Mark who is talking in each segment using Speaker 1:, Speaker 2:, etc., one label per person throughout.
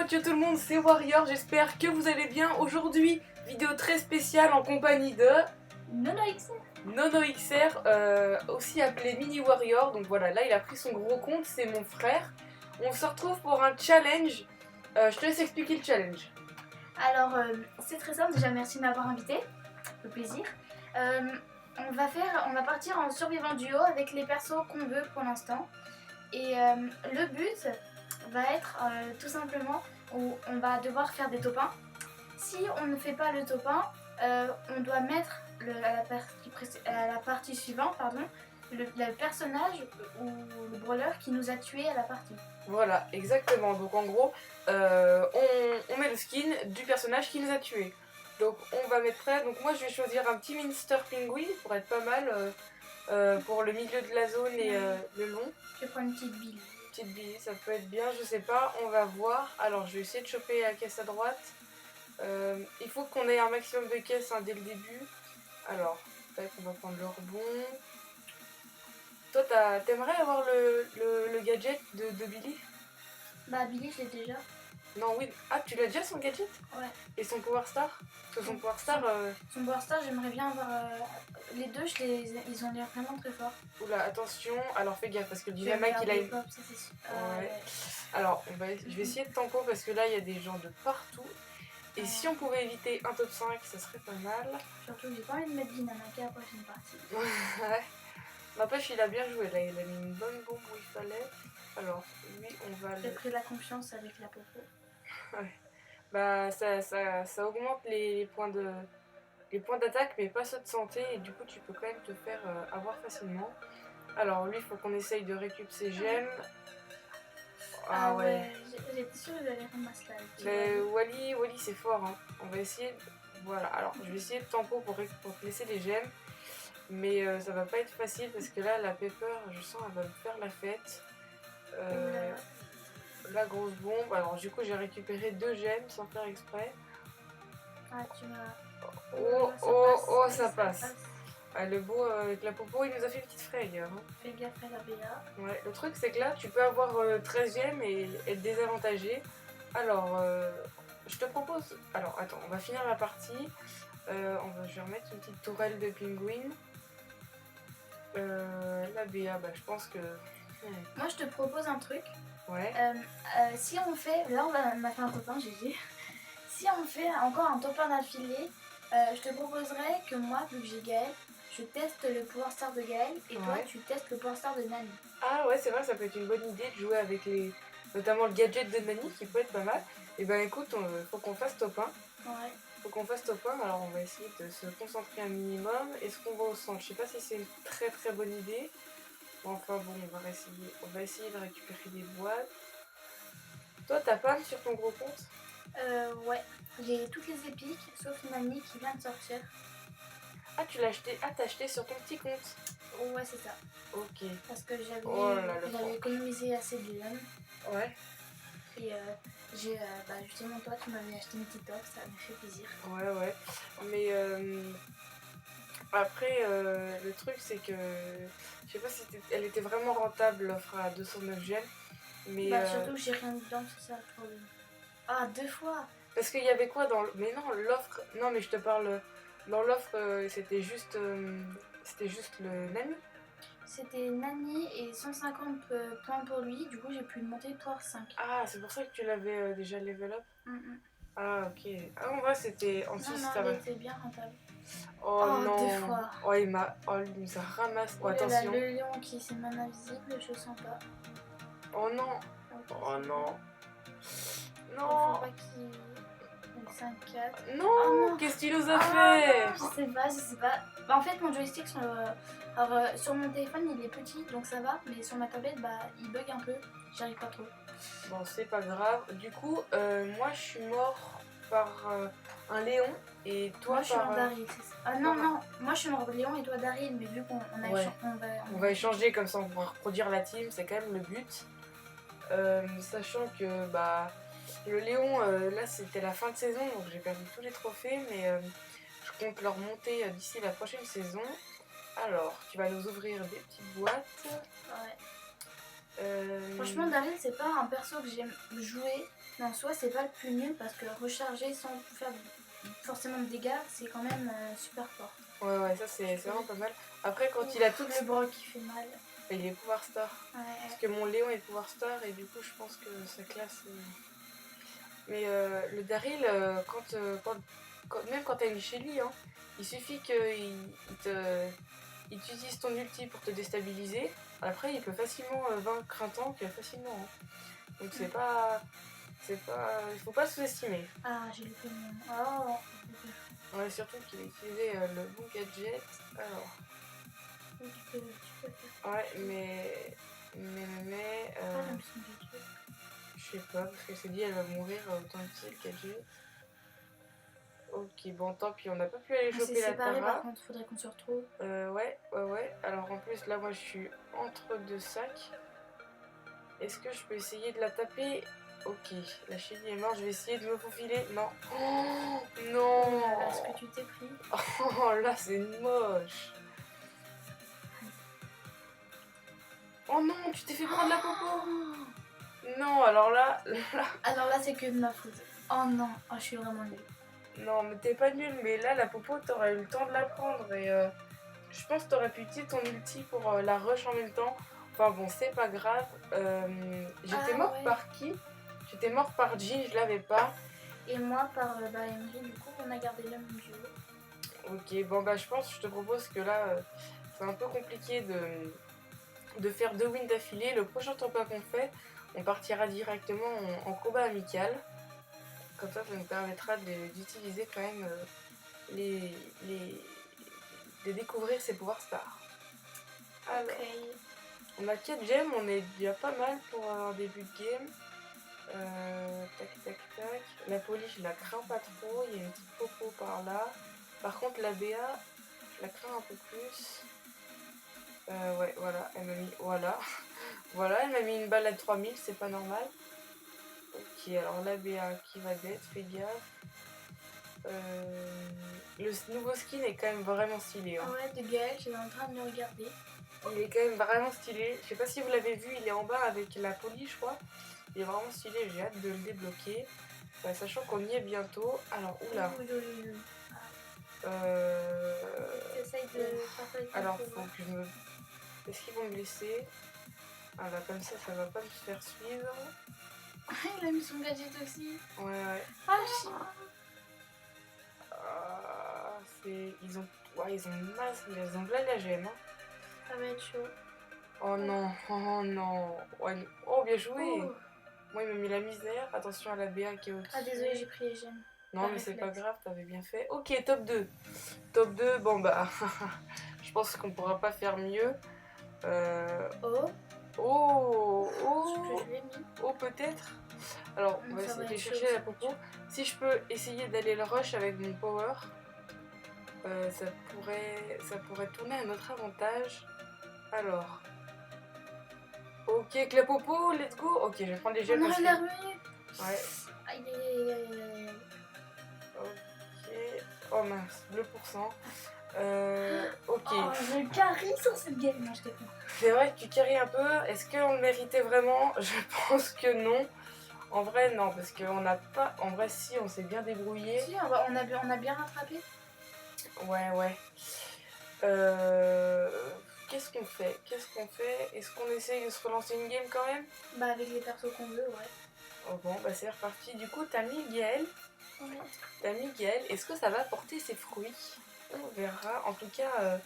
Speaker 1: potes, yo tout le monde, c'est Warrior, j'espère que vous allez bien. Aujourd'hui, vidéo très spéciale en compagnie de NonoXR, aussi appelé Mini Warrior. Donc voilà, là il a pris son gros compte, c'est mon frère. On se retrouve pour un challenge. Je te laisse expliquer le challenge.
Speaker 2: Alors, c'est très simple. Déjà, merci de m'avoir invité. Le plaisir. On va partir en survivant duo avec les persos qu'on veut pour l'instant. Et le but va être tout simplement où on va devoir faire des top 1. Si on ne fait pas le top 1, on doit mettre à la partie suivante, le personnage ou le brawler qui nous a tués à la partie.
Speaker 1: Voilà, exactement. Donc en gros, on met le skin du personnage qui nous a tués. Donc on va mettre prêt. Donc moi je vais choisir un petit Minster Penguin pour être pas mal pour le milieu de la zone et le long.
Speaker 2: Je vais prendre une petite bille.
Speaker 1: Petite bille, ça peut être bien, je sais pas, on va voir. Alors je vais essayer de choper la caisse à droite. Il faut qu'on ait un maximum de caisses dès le début. Alors, on va prendre le rebond. Toi, t'aimerais avoir le gadget de Billy?
Speaker 2: Bah Billy, je l'ai déjà.
Speaker 1: Non, oui. Ah, tu l'as déjà son gadget?
Speaker 2: Ouais.
Speaker 1: Et son Power Star? Parce que son Power Star...
Speaker 2: Son Power Star, j'aimerais bien avoir... les deux, ils ont l'air vraiment très forts.
Speaker 1: Oula, attention. Alors fais gaffe, parce que le Dynamite, il a une...
Speaker 2: Pop, ça,
Speaker 1: ouais. Alors, je vais essayer de tempo, parce que là, il y a des gens de partout. Et si on pouvait éviter un top 5, ça serait pas mal.
Speaker 2: Surtout que j'ai pas envie de mettre Dynamite à la prochaine partie.
Speaker 1: Ouais. N'empêche, il a bien joué là, il a mis une bonne bombe où il fallait. Alors, lui, on va le...
Speaker 2: J'ai pris de la confiance avec la popo.
Speaker 1: Ouais. Bah, ça augmente les points d'attaque, mais pas ceux de santé, et du coup, tu peux quand même te faire avoir facilement. Alors, lui, il faut qu'on essaye de récupérer ses gemmes.
Speaker 2: Ah ouais. J'étais sûre qu'il allait ramasser là.
Speaker 1: Mais Wally c'est fort, hein. On va essayer... Voilà, alors, je vais essayer de tempo pour laisser les gemmes. Mais ça va pas être facile parce que là, la Pepper, je sens, elle va me faire la fête. La grosse bombe. Alors, du coup, j'ai récupéré 2 gemmes sans faire exprès.
Speaker 2: Ah, tu m'as.
Speaker 1: Oh, ça passe. Ah, le beau avec la popo, il nous a fait une petite frayeur. Hein.
Speaker 2: Fais gaffe à la BA.
Speaker 1: Ouais, le truc, c'est que là, tu peux avoir 13 gemmes et être désavantagé. Alors, je te propose. Alors, attends, on va finir la partie. Je vais remettre une petite tourelle de pingouin. La BA, bah, je pense que...
Speaker 2: Moi, je te propose un truc.
Speaker 1: Ouais.
Speaker 2: Si on fait... Là, on a fait un top 1, GG. Si on fait encore un top 1 d'affilée, je te proposerais que moi, vu que j'ai Gaël, je teste le Power Star de Gaël et toi, tu testes le Power Star de Nani.
Speaker 1: Ah ouais, c'est vrai, ça peut être une bonne idée de jouer avec notamment le gadget de Nani qui peut être pas mal. Et ben écoute, faut qu'on fasse top 1.
Speaker 2: Ouais.
Speaker 1: Faut qu'on fasse top 1, alors on va essayer de se concentrer un minimum. Est-ce qu'on va au centre? Je sais pas si c'est une très très bonne idée. Enfin bon, on va essayer de récupérer des boîtes. Toi, t'as pas sur ton gros compte?
Speaker 2: Ouais. J'ai toutes les épiques, sauf Nani qui vient de sortir.
Speaker 1: Ah, tu l'as acheté? Ah, t'as acheté sur ton petit compte?
Speaker 2: Ouais, c'est ça.
Speaker 1: Ok.
Speaker 2: Parce que j'avais économisé assez de gemmes.
Speaker 1: Ouais.
Speaker 2: Et justement, toi, tu m'avais acheté une petite offre, ça m'a fait plaisir.
Speaker 1: Ouais. Mais après, le truc, c'est que je sais pas si elle était vraiment rentable, l'offre à 209 gemmes. Mais
Speaker 2: surtout que j'ai rien dedans, c'est ça le problème. Ah, 2 fois.
Speaker 1: Parce qu'il y avait quoi dans le... Mais non, l'offre... Non, mais je te parle... Dans l'offre, c'était juste le Nani.
Speaker 2: C'était Nani et 150 points pour lui, du coup j'ai pu monter Power 5.
Speaker 1: Ah, c'est pour ça que tu l'avais déjà level up. Ah, ok. Ah, en vrai, c'était... En Suisse, ça va.
Speaker 2: Non, il était bien rentable.
Speaker 1: Oh non.
Speaker 2: 2 fois.
Speaker 1: Oh, il nous a ramassé. Oh, attention.
Speaker 2: Le lion qui s'est même invisible, je sens pas.
Speaker 1: Oh non. Oh non.
Speaker 2: Non. Faut pas qu'il... 5-4.
Speaker 1: Non, qu'est-ce qu'il nous a fait?
Speaker 2: Non, je sais pas. Bah, en fait, mon joystick sur mon téléphone il est petit donc ça va, mais sur ma tablette il bug un peu, j'arrive pas trop.
Speaker 1: Bon, c'est pas grave. Du coup, moi je suis mort par un Léon et toi
Speaker 2: moi, je suis mort Daryl. Non, moi je suis mort Léon et toi Daryl, mais vu qu'on
Speaker 1: on va échanger comme ça on pourra reproduire la team, c'est quand même le but. Sachant que le Léon, là c'était la fin de saison donc j'ai perdu tous les trophées, mais je compte leur monter d'ici la prochaine saison. Alors, tu vas nous ouvrir des petites boîtes.
Speaker 2: Ouais. Franchement, Daryl, c'est pas un perso que j'aime jouer, mais en soi, c'est pas le plus nul parce que recharger sans faire forcément de dégâts, c'est quand même super fort.
Speaker 1: Ouais, ça c'est vraiment pas mal. Après, quand il a tout
Speaker 2: le broc qui fait mal.
Speaker 1: il est pouvoir star.
Speaker 2: Ouais.
Speaker 1: Parce que mon Léon est pouvoir star et du coup, je pense que sa classe. Mais le Daryl, même quand t'es chez lui, hein, il suffit il t'utilise ton ulti pour te déstabiliser. Après, il peut facilement vaincre un tank, facilement. Hein. Donc c'est pas. Il faut pas sous-estimer.
Speaker 2: Ah, j'ai loupé mon. Oh.
Speaker 1: Ouais, surtout qu'il a utilisé le bon gadget. Alors.
Speaker 2: Oui, tu peux faire.
Speaker 1: Ouais, mais.
Speaker 2: Ah, j'aime son gadget.
Speaker 1: Je sais pas, parce que c'est dit elle va mourir autant utiliser le gadget. Ok, bon, tant pis, on n'a pas pu aller choper la
Speaker 2: séparé,
Speaker 1: Tara.
Speaker 2: Par contre, faudrait qu'on se retrouve.
Speaker 1: Ouais. Alors en plus, là, moi, je suis entre deux sacs. Est-ce que je peux essayer de la taper? Ok, la chérie est morte, je vais essayer de me faufiler. Non. Oh, non.
Speaker 2: Oh là là, ce que tu t'es pris.
Speaker 1: Oh là, c'est moche. Oh non, tu t'es fait prendre la popo. Non, alors là...
Speaker 2: Alors là, c'est que de ma faute. Oh non, oh, je suis vraiment nulle.
Speaker 1: Non, mais t'es pas nul, mais là, la popo, t'aurais eu le temps de la prendre et je pense que t'aurais pu utiliser ton ulti pour la rush en même temps. Enfin bon, c'est pas grave. J'étais morte par qui? J'étais morte par Jean, je l'avais pas.
Speaker 2: Et moi par Emery, du coup, on a gardé le même duo.
Speaker 1: Ok, bon bah je te propose que là, c'est un peu compliqué de faire 2 wins d'affilée. Le prochain top qu'on fait, on partira directement en combat amical. Comme ça nous permettra d'utiliser quand même de découvrir ses pouvoirs stars. Alors, on a 4 gemmes, on est déjà pas mal pour un début de game. Tac. La police, je la crains pas trop, il y a une petite popo par là. Par contre, la BA, je la crains un peu plus. Ouais, voilà, elle m'a mis. Voilà. Voilà, elle m'a mis une balle à 3000, c'est pas normal. Ok, alors la BA qui va d'être, fais gaffe. Le nouveau skin est quand même vraiment stylé. Hein.
Speaker 2: Ouais, de Gaël, j'étais en train de le regarder.
Speaker 1: Il est quand même vraiment stylé. Je sais pas si vous l'avez vu, il est en bas avec la police, je crois. Il est vraiment stylé, j'ai hâte de le débloquer. Sachant qu'on y est bientôt. Alors, oula.
Speaker 2: Essaye de faire ça.
Speaker 1: Alors, faut que je me. Est-ce qu'ils vont me laisser? Ah là, comme ça va pas me faire suivre.
Speaker 2: Il a mis son gadget aussi.
Speaker 1: Ouais.
Speaker 2: Ah, chien.
Speaker 1: Ils ont masse, ils ont de la gemme. Hein.
Speaker 2: Ça va être chaud.
Speaker 1: Oh non. Ouais. Oh, bien joué.
Speaker 2: Oh.
Speaker 1: Moi, il m'a mis la misère. Attention à la BA qui est au-dessus.
Speaker 2: Ah, désolé, j'ai pris les gemmes.
Speaker 1: Non, mais c'est pas grave, t'avais bien fait. Ok, top 2. Top 2, bon bah, je pense qu'on pourra pas faire mieux. Oh, peut-être. Alors, on va essayer de chercher la popo. Si je peux essayer d'aller le rush avec mon power, ça pourrait tourner à notre avantage. Alors. Ok, avec la popo, let's go. Ok, je vais prendre les gemmes.
Speaker 2: Non, il a remis.
Speaker 1: Ouais.
Speaker 2: Aïe.
Speaker 1: Ok. Oh mince, 2%. Ok.
Speaker 2: Oh, je carry sur cette game. Non, je t'ai pas.
Speaker 1: C'est vrai que tu carries un peu. Est-ce qu'on le méritait vraiment? Je pense que non. En vrai, non, parce qu'on n'a pas. En vrai, si, on s'est bien débrouillé.
Speaker 2: Si, on a bien rattrapé.
Speaker 1: Ouais. Qu'est-ce qu'on fait? Est-ce qu'on essaye de se relancer une game quand même?
Speaker 2: Bah, avec les persos qu'on veut, ouais.
Speaker 1: Oh bon, bah c'est reparti. Du coup, t'as Miguel. Est-ce que ça va porter ses fruits? On verra. En tout cas,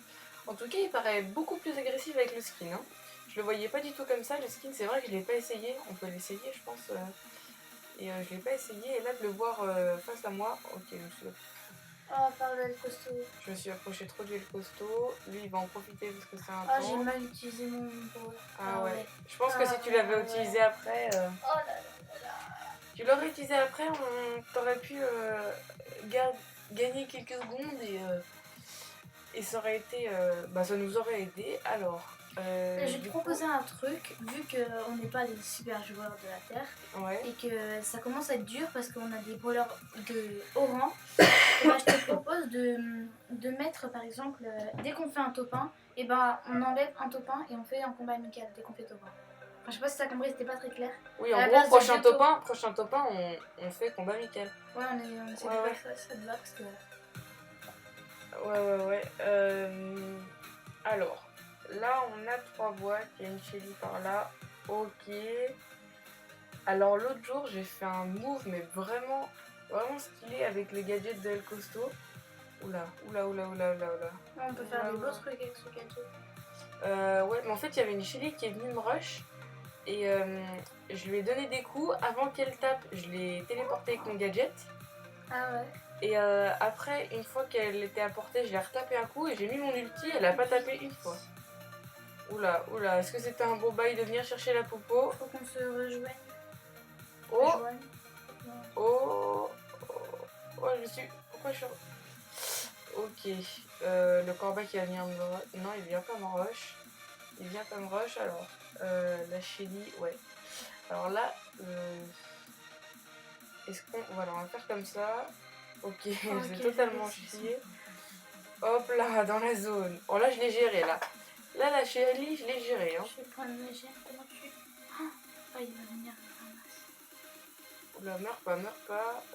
Speaker 1: il paraît beaucoup plus agressif avec le skin. Hein. Je le voyais pas du tout comme ça. Le skin, c'est vrai que je l'ai pas essayé. On peut l'essayer, je pense. Et je l'ai pas essayé. Et là, de le voir face à moi. Ok,
Speaker 2: Oh, par le costaud.
Speaker 1: Je me suis approchée trop du costaud. Lui, il va en profiter parce que c'est un
Speaker 2: Ah,
Speaker 1: temps.
Speaker 2: j'ai mal utilisé mon power.
Speaker 1: Ah ouais. Je pense que si tu l'avais utilisé après.
Speaker 2: Oh là.
Speaker 1: Tu l'aurais utilisé après, t'aurais pu gagner quelques secondes et ça aurait été. Ça nous aurait aidé. Alors.
Speaker 2: Je vais te proposer un truc, vu qu'on n'est pas des super joueurs de la Terre et que ça commence à être dur parce qu'on a des brawlers de haut rang, je te propose de mettre par exemple, dès qu'on fait un top 1, on enlève un top 1 et on fait un combat amical dès qu'on fait top je sais pas si t'as compris, c'était pas très clair.
Speaker 1: Oui,
Speaker 2: À
Speaker 1: en
Speaker 2: la
Speaker 1: gros,
Speaker 2: place de Johto.
Speaker 1: prochain top 1, on fait combat amical.
Speaker 2: Ouais, on essaie
Speaker 1: Ouais,
Speaker 2: de
Speaker 1: ouais.
Speaker 2: faire ça te va parce que.
Speaker 1: Ouais. Alors, là, on a 3 boîtes. Il y a une Shelly par là. Ok. Alors, l'autre jour, j'ai fait un move, mais vraiment stylé avec les gadgets de El Costo. Oula.
Speaker 2: Ouais, on peut faire des beaux trucs avec ce gadget.
Speaker 1: Ouais, mais en fait, il y avait une Shelly qui est venue me rush. Et je lui ai donné des coups. Avant qu'elle tape, je l'ai téléportée avec mon gadget.
Speaker 2: Ah ouais.
Speaker 1: Et après, une fois qu'elle était à portée, je l'ai retapé un coup et j'ai mis mon ulti. Elle a pas tapé une fois. Oula, est-ce que c'était un beau bail de venir chercher la popo?
Speaker 2: Faut qu'on se rejoigne.
Speaker 1: Oh, oh, je suis. Pourquoi je suis. Ok, le corbeau qui va venir me. Non, il vient pas me rush. Alors, la Shelly, ouais. Alors là, est-ce qu'on. Voilà, on va faire comme ça. Ok, c'est totalement chié. Hop là, dans la zone. Oh là, je l'ai géré là. Là, la Shelly, je l'ai gérée. Hein.
Speaker 2: Je vais prendre mes gemmes, comment tu. Oh, il va venir.
Speaker 1: Oula, meurs pas.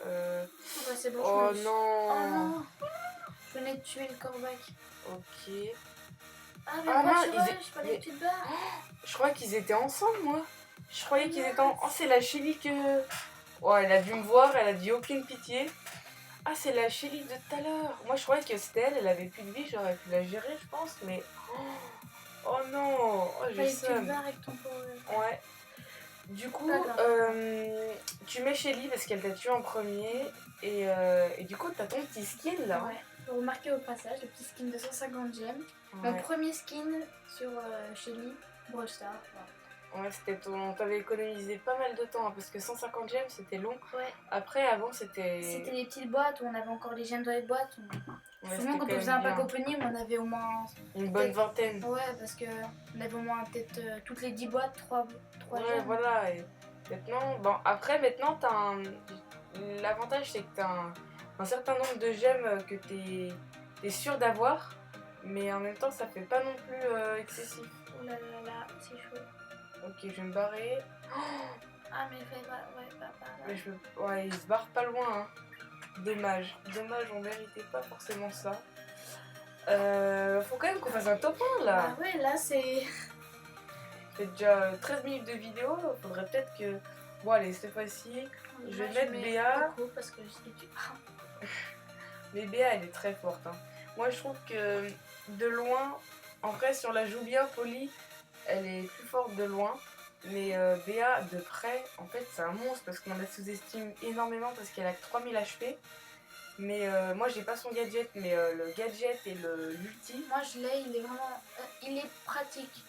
Speaker 2: Bah, c'est bon,
Speaker 1: Oh
Speaker 2: je
Speaker 1: non.
Speaker 2: Oh non. Je venais de tuer le corbac.
Speaker 1: Ok.
Speaker 2: Ah, mais
Speaker 1: Ah
Speaker 2: moi,
Speaker 1: mince,
Speaker 2: je fallait que tu te barres.
Speaker 1: Je croyais qu'ils étaient ensemble, moi. Je croyais qu'ils étaient en. Oh, c'est la Shelly que. Oh, elle a dû me voir, elle a dit aucune pitié. Ah, c'est la Shelly de tout à l'heure. Moi, je croyais que c'était elle avait plus de vie, j'aurais pu la gérer, je pense, mais. Oh non. Oh, j'ai
Speaker 2: Fallait que tu te
Speaker 1: somme.
Speaker 2: barres avec ton pauvre.
Speaker 1: Ouais. Du coup,
Speaker 2: Pas grave.
Speaker 1: tu mets Shelly parce qu'elle t'a tué en premier. Et du coup, t'as ton petit skin là.
Speaker 2: Ouais. Faut remarquer au passage le petit skin de 150 gemmes.
Speaker 1: Ouais.
Speaker 2: Mon premier skin sur Shelly, Brawl Stars.
Speaker 1: Ouais, c'était ton. T'avais économisé pas mal de temps hein, parce que 150 gemmes c'était long.
Speaker 2: Ouais.
Speaker 1: Après, avant c'était.
Speaker 2: C'était des petites boîtes où on avait encore les gemmes dans les boîtes.
Speaker 1: Ouais,
Speaker 2: souvent, quand on faisait un pack opening, on avait au moins.
Speaker 1: Une bonne vingtaine.
Speaker 2: Ouais, parce qu'on avait au moins peut-être toutes les 10 boîtes, 3
Speaker 1: Ouais,
Speaker 2: gemmes.
Speaker 1: voilà. Et maintenant, bon, après, maintenant, t'as un. L'avantage, c'est que t'as un certain nombre de gemmes que t'es sûr d'avoir. Mais en même temps, ça fait pas non plus excessif.
Speaker 2: Oh là là là, c'est chaud.
Speaker 1: Ok, je vais me barrer.
Speaker 2: Ah, mais fais pas. Ouais, pas.
Speaker 1: Mais ouais, il se barre pas loin. Hein. Dommage, on méritait pas forcément ça. Faut quand même qu'on fasse un top 1 là.
Speaker 2: Ah ouais, là c'est.
Speaker 1: Ça fait déjà 13 minutes de vidéo. Faudrait peut-être que. Bon, allez, cette fois-ci, je vais mettre Béa.
Speaker 2: Parce que
Speaker 1: Mais Béa, elle est très forte. Hein. Moi, je trouve que de loin, en vrai, si on la joue bien, Polly, elle est plus forte de loin. Mais Béa, de près, en fait, c'est un monstre parce qu'on la sous-estime énormément parce qu'elle a que 3000 HP. Mais moi, j'ai pas son gadget, mais le gadget et l'ulti.
Speaker 2: Moi, je l'ai, il est vraiment. Il est pratique.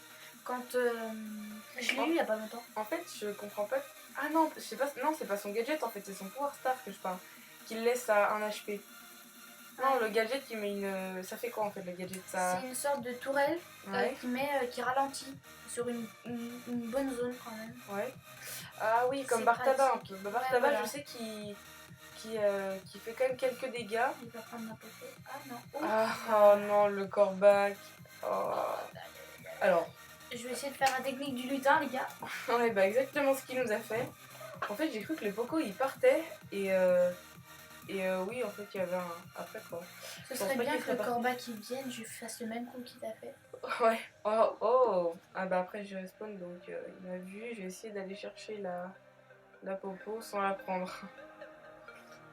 Speaker 2: Quand je l'ai eu il y a pas longtemps.
Speaker 1: En fait, je comprends pas. Ah non, je sais pas. Non, c'est pas son gadget, en fait, c'est son pouvoir star que je parle. Qu'il laisse à 1 HP. Non, le gadget qui met une. Ça fait quoi en fait le gadget ça...
Speaker 2: C'est une sorte de tourelle
Speaker 1: ouais.
Speaker 2: qui ralentit sur une bonne zone quand même.
Speaker 1: Ouais. Ah oui, comme Bartaba un peu. Bartaba, ouais, voilà. Je sais qui fait quand même quelques dégâts.
Speaker 2: Il va prendre n'importe quoi. Ah non.
Speaker 1: Oh non, le corbac. Oh. Alors.
Speaker 2: Je vais essayer de faire la technique du lutin, les gars.
Speaker 1: Ouais, bah exactement ce qu'il nous a fait. En fait, j'ai cru que le Poco il partait et oui, en fait, il y avait un. Après quoi.
Speaker 2: Ce serait bien que le corbac qui vienne, je fasse le même coup qu'il t'a fait.
Speaker 1: Ouais. Oh. Ah bah après, je respawn donc il m'a vu. Je vais essayer d'aller chercher la popo sans la prendre.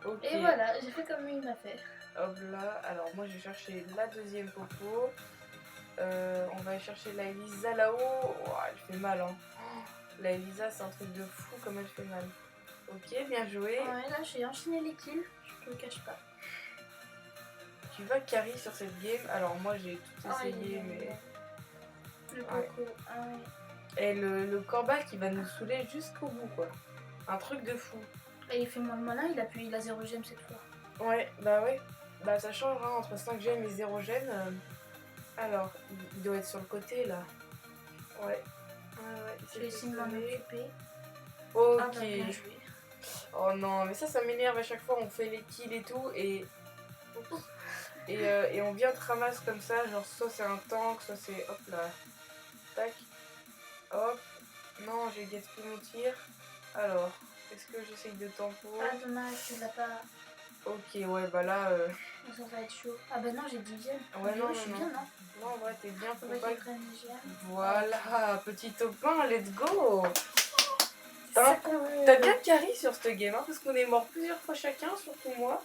Speaker 1: Ok.
Speaker 2: Et voilà, j'ai fait comme il m'a fait.
Speaker 1: Hop là. Alors, moi, je vais chercher la deuxième popo. On va aller chercher la Elisa là-haut. Oh, elle fait mal, hein. La Elisa, c'est un truc de fou comme elle fait mal. Ok, bien joué.
Speaker 2: Ouais, là, j'ai enchaîné les kills. Je te le cache pas.
Speaker 1: Tu vas carry sur cette game. Alors, moi, j'ai tout essayé, mais.
Speaker 2: Le Poco, ouais.
Speaker 1: Et le corbac qui va nous saouler jusqu'au bout, quoi. Un truc de fou.
Speaker 2: Et il fait moins le malin, il a 0 gemme cette fois.
Speaker 1: Ouais. Bah, ça change hein, entre 5 gemmes et 0 gemmes. Alors, il doit être sur le côté là. Ouais.
Speaker 2: Je vais essayer de m'en occuper.
Speaker 1: Ok.
Speaker 2: Ah, bah, bien joué.
Speaker 1: Oh non, mais ça m'énerve à chaque fois. On fait les kills et tout et on vient te ramasse comme ça. Genre, soit c'est un tank, soit c'est. Hop là. Tac. Hop. Non, j'ai gaspillé mon tir. Alors, est-ce que j'essaye de tempo?
Speaker 2: Ah, dommage, tu l'as pas.
Speaker 1: Ok, ouais, bah là...
Speaker 2: Ça va être chaud. Ah, bah non, j'ai 10ème.
Speaker 1: Ouais, non,
Speaker 2: Je suis
Speaker 1: non,
Speaker 2: bien,
Speaker 1: non.
Speaker 2: non?
Speaker 1: Non, en vrai, t'es bien, faut
Speaker 2: Faudrait
Speaker 1: pas...
Speaker 2: que je prenne les gemmes.
Speaker 1: Voilà, petit topin, let's go.
Speaker 2: Ça
Speaker 1: T'as bien carry sur ce game, hein, parce qu'on est mort plusieurs fois chacun, surtout moi.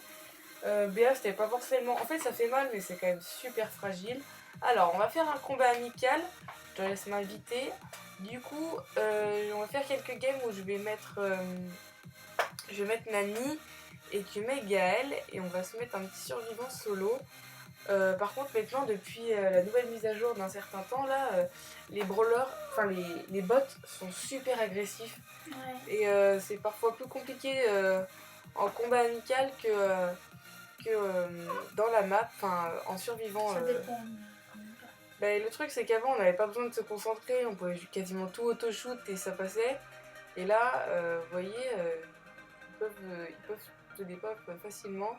Speaker 1: Béa, c'était pas forcément... En fait, ça fait mal, mais c'est quand même super fragile. Alors, on va faire un combat amical. Je te laisse m'inviter. Du coup, on va faire quelques games où je vais mettre Nani et tu mets Gaël. Et on va se mettre un petit survivant solo. Par contre, maintenant, depuis la nouvelle mise à jour d'un certain temps, là, les brawlers, enfin les bots sont super agressifs.
Speaker 2: Ouais.
Speaker 1: Et c'est parfois plus compliqué en combat amical que dans la map, enfin en survivant.
Speaker 2: Ça dépend.
Speaker 1: Bah, le truc c'est qu'avant on n'avait pas besoin de se concentrer, on pouvait quasiment tout auto-shoot et ça passait. Et là, vous voyez, ils peuvent te dépop facilement.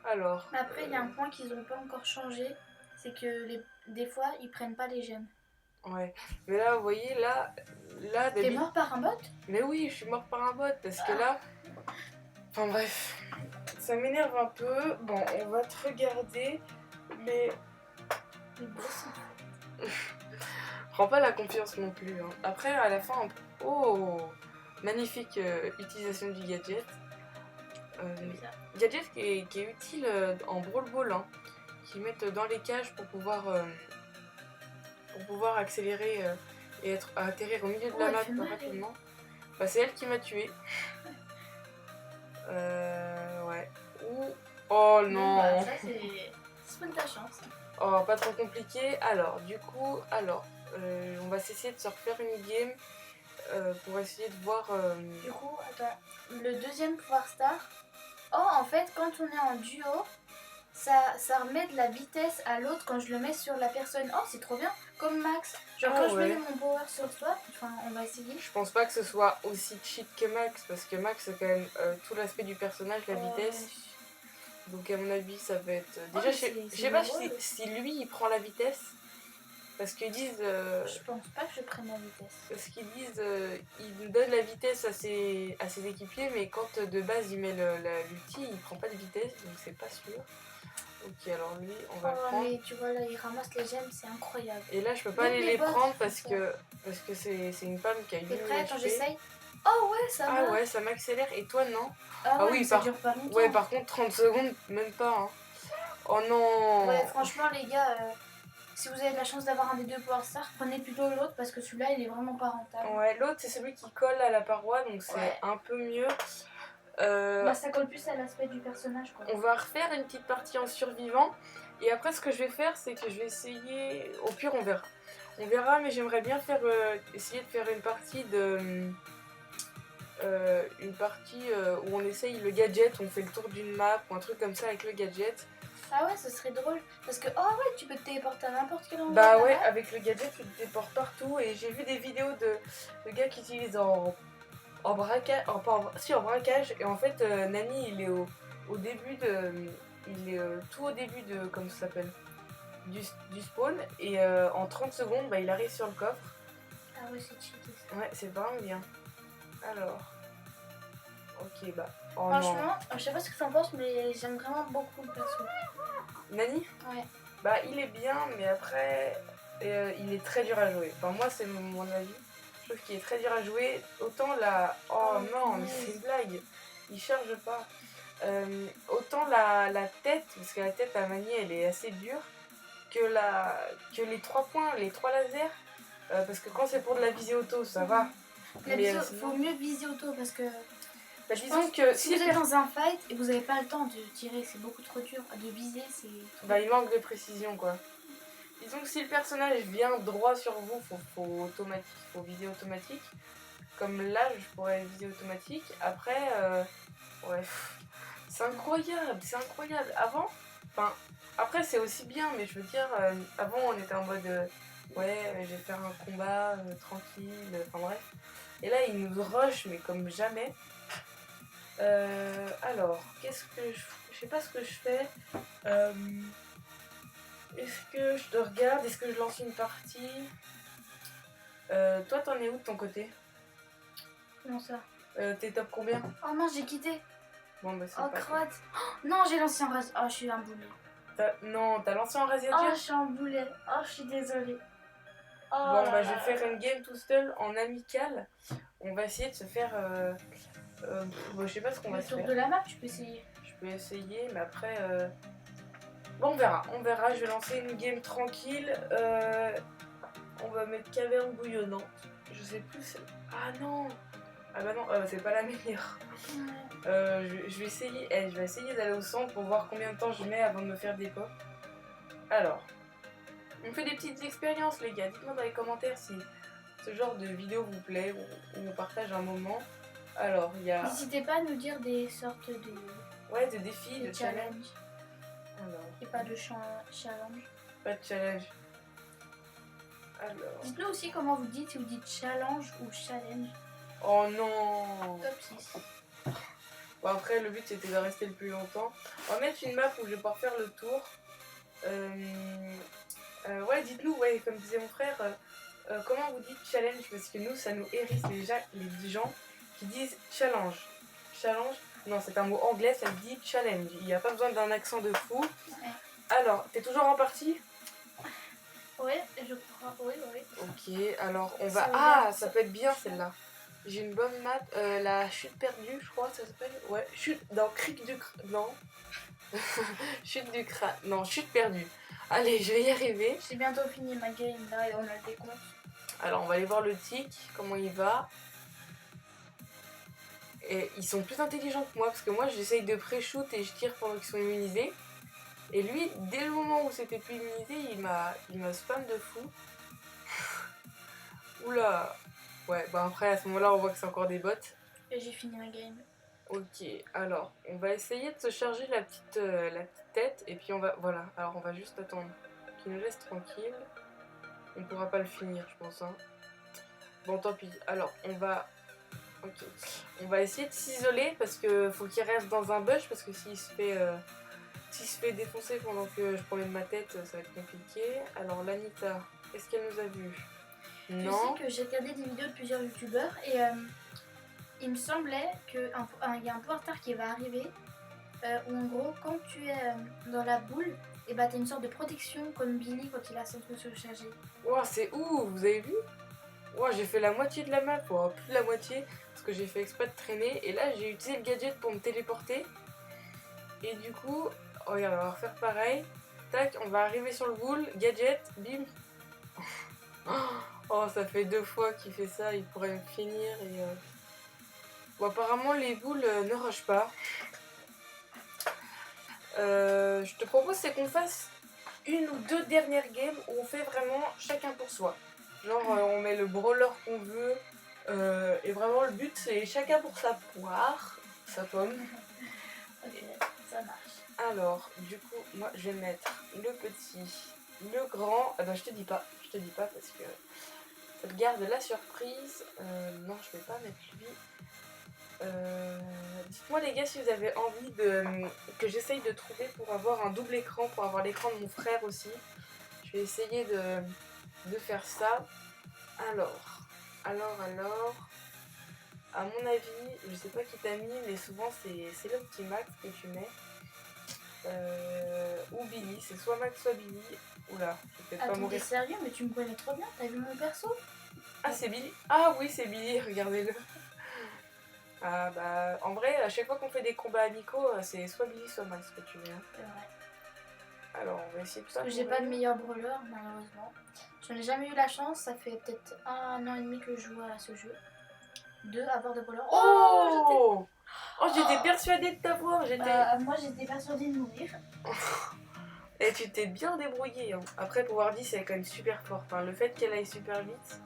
Speaker 1: Alors.
Speaker 2: Mais après, il y a un point qu'ils n'ont pas encore changé, c'est que des fois, ils prennent pas les gemmes.
Speaker 1: Ouais, mais là, vous voyez, là
Speaker 2: T'es mort par un bot?
Speaker 1: Mais oui, je suis morte par un bot parce que là. Enfin bref, ça m'énerve un peu. Bon, on va te regarder, mais.
Speaker 2: Les boss.
Speaker 1: Prends pas la confiance non plus. Hein. Après, à la fin, oh, magnifique utilisation du gadget. Gadget qui est utile en Brawl Ball, hein, qui mettent dans les cages pour pouvoir accélérer et atterrir au milieu de la map rapidement. Bah, c'est elle qui m'a tué. Ouais. Oh non.
Speaker 2: Bah, ça, c'est pas de ta chance.
Speaker 1: Oh, pas trop compliqué. Alors, du coup, on va essayer de se refaire une game pour essayer de voir.
Speaker 2: Du coup, attends, le deuxième pouvoir star. Oh, en fait, quand on est en duo, ça remet de la vitesse à l'autre quand je le mets sur la personne. Oh, c'est trop bien, comme Max. Genre, quand je mets mon power sur toi, enfin, on va essayer.
Speaker 1: Je pense pas que ce soit aussi cheat que Max, parce que Max, c'est quand même tout l'aspect du personnage, la vitesse. Donc, à mon avis, ça va être. Déjà, je sais pas si lui il prend la vitesse. Parce qu'ils disent.
Speaker 2: Je pense pas que je prenne la vitesse.
Speaker 1: Parce qu'ils disent. Ils donnent la vitesse à ses équipiers, mais quand de base il met l'ulti, il prend pas de vitesse, donc c'est pas sûr. Ok, alors lui, on va le prendre.
Speaker 2: Mais tu vois, là, il ramasse les gemmes, c'est incroyable.
Speaker 1: Et là, je peux pas aller les prendre parce que c'est une femme qui a 8
Speaker 2: T'es prêt? Attends,
Speaker 1: HP.
Speaker 2: j'essaye. Oh ouais, ça va.
Speaker 1: Ah ouais, ça m'accélère. Et toi, non?
Speaker 2: Ah oui, ça dure pas longtemps.
Speaker 1: Ouais, par contre, 30 secondes, même pas. Hein. Oh non.
Speaker 2: Ouais, franchement, les gars, si vous avez de la chance d'avoir un des deux Power Stars, prenez plutôt l'autre parce que celui-là, il est vraiment pas rentable.
Speaker 1: Ouais, l'autre, c'est celui qui colle à la paroi, donc c'est un peu mieux.
Speaker 2: Bah, ça colle plus à l'aspect du personnage, quoi.
Speaker 1: On va refaire une petite partie en survivant. Et après, ce que je vais faire, c'est que je vais essayer... Au pire, on verra. On verra, mais j'aimerais bien essayer de faire une partie où on essaye le gadget, on fait le tour d'une map ou un truc comme ça avec le gadget.
Speaker 2: Ah ouais, ce serait drôle. Parce que, oh ouais, tu peux te téléporter à n'importe quel endroit.
Speaker 1: Bah ouais, avec le gadget, tu te téléportes partout. Et j'ai vu des vidéos de gars qui utilisent en braquage. En braquage. Et en fait, Nani, il est au début de. Il est tout au début de. Comment ça s'appelle du spawn. Et en 30 secondes, bah, il arrive sur le coffre.
Speaker 2: Ah ouais, c'est cheaté ça.
Speaker 1: Ouais, c'est vraiment bien. Alors. Ok, bah. Oh,
Speaker 2: franchement,
Speaker 1: non.
Speaker 2: je sais pas ce que t'en penses, mais j'aime vraiment beaucoup le perso.
Speaker 1: Nani?
Speaker 2: Ouais.
Speaker 1: Bah, il est bien, mais après, il est très dur à jouer. Enfin, moi, c'est mon avis. Je trouve qu'il est très dur à jouer. Autant la. Oh non, mais c'est une blague. Il charge pas. Autant la tête, parce que la tête à Mani, elle est assez dure, que les 3 points, les 3 lasers. Parce que quand c'est pour de la visée auto, ça va.
Speaker 2: Il faut mieux viser auto parce que.
Speaker 1: Bah, disons que
Speaker 2: si vous êtes dans un fight et vous n'avez pas le temps de tirer, c'est beaucoup trop dur. De viser, c'est.
Speaker 1: Bah, il manque de précision, quoi. Disons que si le personnage vient droit sur vous, faut viser automatique. Comme là, je pourrais viser automatique. Après, ouais, c'est incroyable, c'est incroyable. Après c'est aussi bien, mais je veux dire, avant on était en mode, ouais, je vais faire un combat tranquille, enfin bref. Et là, il nous rush, mais comme jamais. Alors, je sais pas ce que je fais. Est-ce que je te regarde? Est-ce que je lance une partie? Toi, t'en es où de ton côté?
Speaker 2: Comment ça?
Speaker 1: T'es top combien?
Speaker 2: Oh non, j'ai quitté.
Speaker 1: Bon bah c'est
Speaker 2: Oh,
Speaker 1: pas
Speaker 2: crotte. Oh, non, j'ai lancé en rase. Oh, je suis un boulet.
Speaker 1: Non, t'as lancé en
Speaker 2: Oh,
Speaker 1: rasiature?
Speaker 2: je suis un boulet. Oh, je suis désolée. Oh
Speaker 1: Bon
Speaker 2: là
Speaker 1: bah je vais
Speaker 2: là
Speaker 1: faire
Speaker 2: là.
Speaker 1: une game tout seul en amical. On va essayer de se faire... bon, je sais pas ce qu'on va
Speaker 2: Le
Speaker 1: se
Speaker 2: tour
Speaker 1: faire.
Speaker 2: de la map, tu peux essayer.
Speaker 1: Je peux essayer, mais après... Bon, on verra, on verra. Je vais lancer une game tranquille. On va mettre caverne bouillonnante. Je sais plus... Ah non! Ah bah non, c'est pas la meilleure. Je vais essayer, je vais essayer d'aller au centre pour voir combien de temps je mets avant de me faire des pop. Alors, on fait des petites expériences les gars. Dites-moi dans les commentaires si ce genre de vidéo vous plaît ou on partage un moment. Alors, il y a...
Speaker 2: N'hésitez pas à nous dire des sortes de,
Speaker 1: Ouais, de défis, de challenge.
Speaker 2: challenges.
Speaker 1: Alors,
Speaker 2: Et pas de challenge.
Speaker 1: pas de challenge. Alors...
Speaker 2: Dites-nous aussi comment vous dites, si vous dites challenge ou challenge.
Speaker 1: Oh non!
Speaker 2: Top 6.
Speaker 1: Bon après le but c'était de rester le plus longtemps. On va mettre une map où je vais pouvoir faire le tour. Ouais dites-nous, ouais, comme disait mon frère, comment vous dites challenge parce que nous ça nous hérisse les gens qui disent challenge. Challenge, non c'est un mot anglais, ça se dit challenge. Il n'y a pas besoin d'un accent de fou.
Speaker 2: Ouais.
Speaker 1: Alors, t'es toujours en partie?
Speaker 2: Ouais, je crois. Oui, oui.
Speaker 1: Ok, alors on va...
Speaker 2: Ça
Speaker 1: Ah,
Speaker 2: regarde,
Speaker 1: ça peut être bien celle-là. J'ai une bonne map, la chute perdue, je crois, ça s'appelle. Ouais, chute dans cric du non. Chute du crâne. Non, chute perdue. Allez, je vais y arriver.
Speaker 2: J'ai bientôt fini ma game là et on a des comptes.
Speaker 1: Alors, on va aller voir le tic, comment il va. Et ils sont plus intelligents que moi parce que moi j'essaye de pré-shoot et je tire pendant qu'ils sont immunisés. Et lui, dès le moment où c'était plus immunisé, il m'a spam de fou. Oula. Ouais, bah après à ce moment-là, on voit que c'est encore des bots.
Speaker 2: Et j'ai fini ma game.
Speaker 1: Ok, alors on va essayer de se charger la petite tête et puis on va, voilà, alors on va juste attendre qu'il nous laisse tranquille. On pourra pas le finir je pense hein. Bon tant pis, alors ok, on va essayer de s'isoler parce que faut qu'il reste dans un bush parce que s'il se fait défoncer pendant que je promène ma tête ça va être compliqué. Alors l'Anita, est-ce qu'elle nous a vus? Non.
Speaker 2: Je sais que j'ai regardé des vidéos de plusieurs youtubeurs et il me semblait qu'il y a un pouvoir star qui va arriver où en gros quand tu es dans la boule et bah t'as une sorte de protection comme Billy quand il a son truc surchargé.
Speaker 1: Wow, c'est où? Vous avez vu? Wow, j'ai fait la moitié de la map, wow, plus de la moitié, parce que j'ai fait exprès de traîner. Et là, j'ai utilisé le gadget pour me téléporter. Et du coup, oh, regarde, on va refaire pareil. Tac, on va arriver sur le boule, gadget, bim. Oh, ça fait 2 fois qu'il fait ça, il pourrait me finir. Et bon, apparemment, les boules ne rushent pas. Je te propose, c'est qu'on fasse une ou deux dernières games où on fait vraiment chacun pour soi. Genre on met le brawler qu'on veut et vraiment le but c'est chacun pour sa poire, sa pomme.
Speaker 2: Ok, ça marche.
Speaker 1: Alors du coup moi je vais mettre le petit, le grand, ah ben je te dis pas parce que ça te garde la surprise. Non je vais pas mettre lui. Dites-moi les gars si vous avez envie que j'essaye de trouver pour avoir un double écran, pour avoir l'écran de mon frère aussi. Je vais essayer de faire ça. Alors, à mon avis, je sais pas qui t'a mis, mais souvent c'est le petit Max que tu mets. Ou Billy, c'est soit Max soit Billy. Oula, je vais peut-être pas
Speaker 2: Attends, t'es
Speaker 1: mourir.
Speaker 2: sérieux? Mais tu me connais trop bien, t'as vu mon perso?
Speaker 1: Ah, c'est Billy? Ah oui, c'est Billy, regardez-le. Ah bah, en vrai, à chaque fois qu'on fait des combats amicaux, c'est soit Billy soit Max que tu mets. Hein.
Speaker 2: C'est vrai.
Speaker 1: Alors, on va essayer de ça.
Speaker 2: Parce que j'ai pas de meilleur brawler, malheureusement. Je n'ai jamais eu la chance, ça fait peut-être 1 an et demi que je joue à ce jeu. De avoir de brawler.
Speaker 1: Oh, j'étais persuadée de t'avoir.
Speaker 2: Moi j'étais persuadée de mourir.
Speaker 1: Et tu t'es bien débrouillée. Hein. Après, pouvoir 10, elle est quand même super forte. Hein. Le fait qu'elle aille super vite.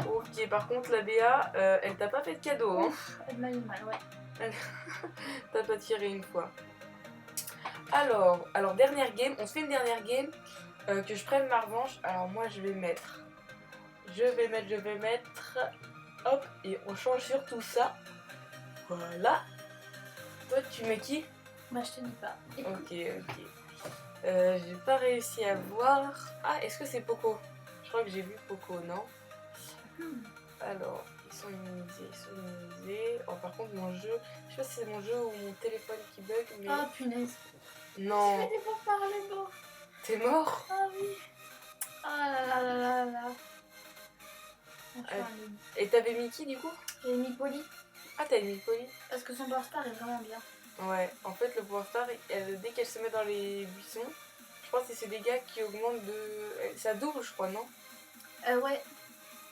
Speaker 1: Ok, par contre, la BA, elle t'a pas fait de cadeau. Hein.
Speaker 2: Elle m'a eu mal, ouais.
Speaker 1: T'as pas tiré une fois. Alors, dernière game. On se fait une dernière game. Que je prenne ma revanche. Alors, moi, je vais mettre. Hop, et on change sur tout ça. Voilà. Toi, tu mets qui?
Speaker 2: Bah, je te dis pas.
Speaker 1: Ok. J'ai pas réussi à voir. Ah, est-ce que c'est Poco? Je crois que j'ai vu Poco, non? Alors, ils sont immunisés. Oh, par contre, mon jeu, je sais pas si c'est mon jeu ou mon téléphone qui bug, mais...
Speaker 2: Oh punaise.
Speaker 1: Non,
Speaker 2: Je vais pas parler bon.
Speaker 1: t'es mort?
Speaker 2: Ah oui. Ah là là là là là.
Speaker 1: Euh, Et t'avais mis qui du coup?
Speaker 2: J'ai mis Polly.
Speaker 1: Ah, t'avais mis Polly?
Speaker 2: Parce que son Power Star est vraiment bien.
Speaker 1: Ouais, en fait, le Power Star, dès qu'elle se met dans les buissons, je pense que c'est des dégâts qui augmentent de... Ça double, je crois, non?
Speaker 2: Ouais.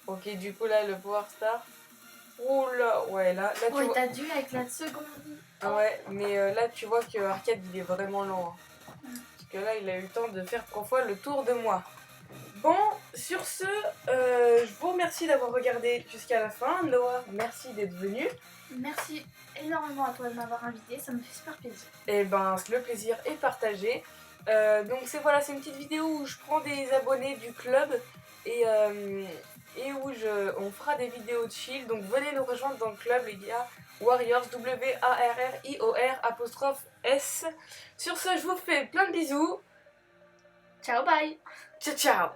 Speaker 1: Ok, du coup, là, le Power Star... Oh là, ouais, là tu
Speaker 2: Ouais,
Speaker 1: vois...
Speaker 2: t'as dû avec la seconde vie.
Speaker 1: Ouais, mais là, tu vois que Arcade, il est vraiment lent. Hein. Parce que là, il a eu le temps de faire 3 fois le tour de moi. Bon, sur ce, je vous remercie d'avoir regardé jusqu'à la fin. Noah, merci d'être venu.
Speaker 2: Merci énormément à toi de m'avoir invité, ça me fait super plaisir.
Speaker 1: Et ben, le plaisir est partagé. Donc voilà, c'est une petite vidéo où je prends des abonnés du club et où on fera des vidéos de chill. Donc venez nous rejoindre dans le club, les gars. Warriors, WARRIOR'(S). Sur ce, je vous fais plein de bisous.
Speaker 2: Ciao, bye.
Speaker 1: Ciao, ciao.